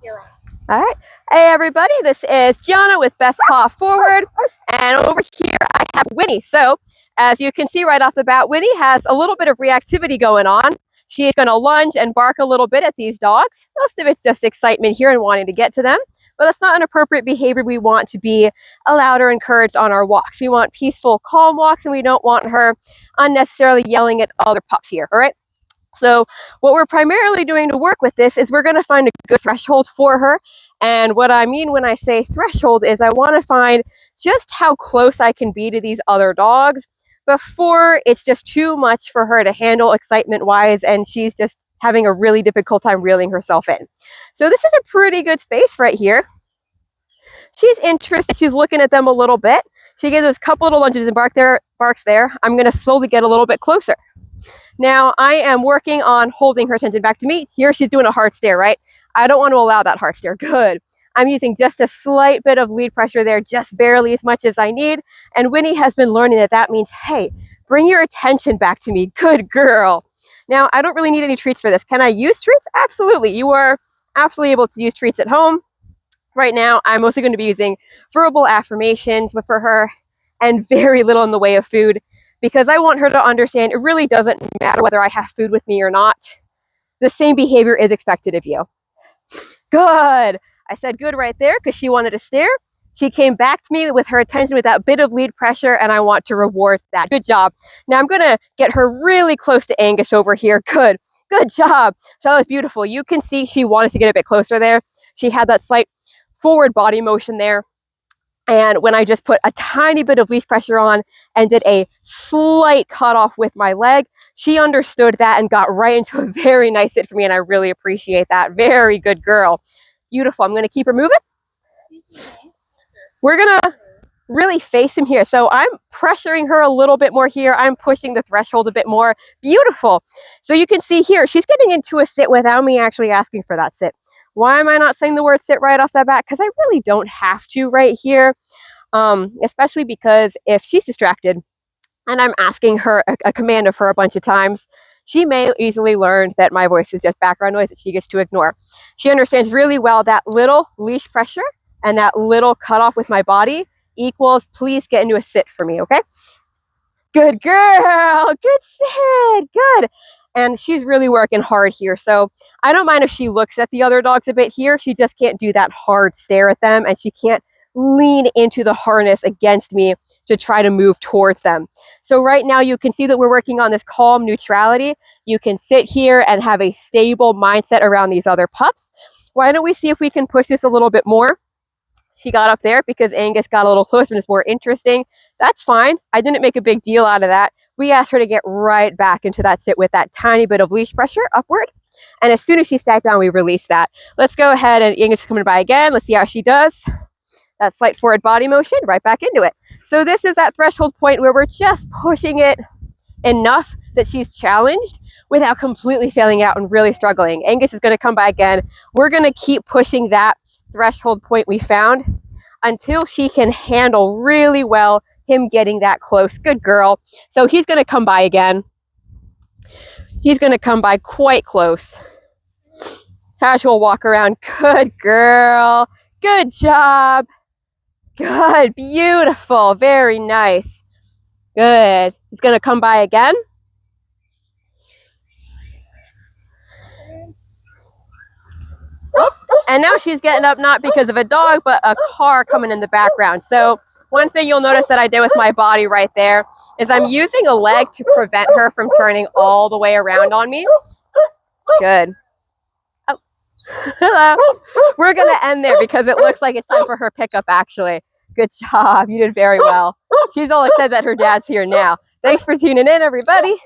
All right. Hey, everybody. This is Gianna with Best Paw Forward. And over here, I have Winnie. So, as you can see right off the bat, Winnie has a little bit of reactivity going on. She's going to lunge and bark a little bit at these dogs. Most of it's just excitement here and wanting to get to them. But that's not an appropriate behavior we want to be allowed or encouraged on our walks. We want peaceful, calm walks, and we don't want her unnecessarily yelling at other pups here. All right. So what we're primarily doing to work with this is we're going to find a good threshold for her. And what I mean when I say threshold is I want to find just how close I can be to these other dogs before it's just too much for her to handle excitement-wise, and she's just having a really difficult time reeling herself in. So this is a pretty good space right here. She's interested. She's looking at them a little bit. She gives us a couple little lunges and barks there. I'm going to slowly get a little bit closer. Now, I am working on holding her attention back to me. Here, she's doing a hard stare, right? I don't want to allow that hard stare. Good. I'm using just a slight bit of lead pressure there, just barely as much as I need. And Winnie has been learning that that means, hey, bring your attention back to me. Good girl. Now, I don't really need any treats for this. Can I use treats? Absolutely. You are absolutely able to use treats at home. Right now, I'm mostly going to be using verbal affirmations for her and very little in the way of food, because I want her to understand it really doesn't matter whether I have food with me or not. The same behavior is expected of you. Good. I said good right there because she wanted to stare. She came back to me with her attention with that bit of lead pressure, and I want to reward that. Good job. Now I'm going to get her really close to Angus over here. Good. Good job. So that was beautiful. You can see she wanted to get a bit closer there. She had that slight forward body motion there. And when I just put a tiny bit of leash pressure on and did a slight cutoff with my leg, she understood that and got right into a very nice sit for me, and I really appreciate that. Very good girl. Beautiful. I'm going to keep her moving. We're going to really face him here. So I'm pressuring her a little bit more here. I'm pushing the threshold a bit more. Beautiful. So you can see here, she's getting into a sit without me actually asking for that sit. Why am I not saying the word sit right off the bat? Because I really don't have to right here, especially because if she's distracted and I'm asking her a command of her a bunch of times, she may easily learn that my voice is just background noise that she gets to ignore. She understands really well that little leash pressure and that little cutoff with my body equals please get into a sit for me, okay? Good girl. Good sit. Good. And she's really working hard here. So I don't mind if she looks at the other dogs a bit here. She just can't do that hard stare at them, and she can't lean into the harness against me to try to move towards them. So right now you can see that we're working on this calm neutrality. You can sit here and have a stable mindset around these other pups. Why don't we see if we can push this a little bit more? She got up there because Angus got a little closer and it's more interesting. That's fine. I didn't make a big deal out of that. We asked her to get right back into that sit with that tiny bit of leash pressure upward. And as soon as she sat down, we released that. Let's go ahead, and Angus is coming by again. Let's see how she does. That slight forward body motion, right back into it. So this is that threshold point where we're just pushing it enough that she's challenged without completely failing out and really struggling. Angus is going to come by again. We're going to keep pushing that threshold point we found until she can handle really well him getting that close. Good girl. So he's going to come by again. He's going to come by quite close. Casual walk around. Good girl. Good job. Good. Beautiful. Very nice. Good. He's going to come by again. And now she's getting up not because of a dog, but a car coming in the background. So one thing you'll notice that I did with my body right there is I'm using a leg to prevent her from turning all the way around on me. Good. Oh, hello. We're going to end there because it looks like it's time for her pickup, actually. Good job. You did very well. She's all excited that her dad's here now. Thanks for tuning in, everybody.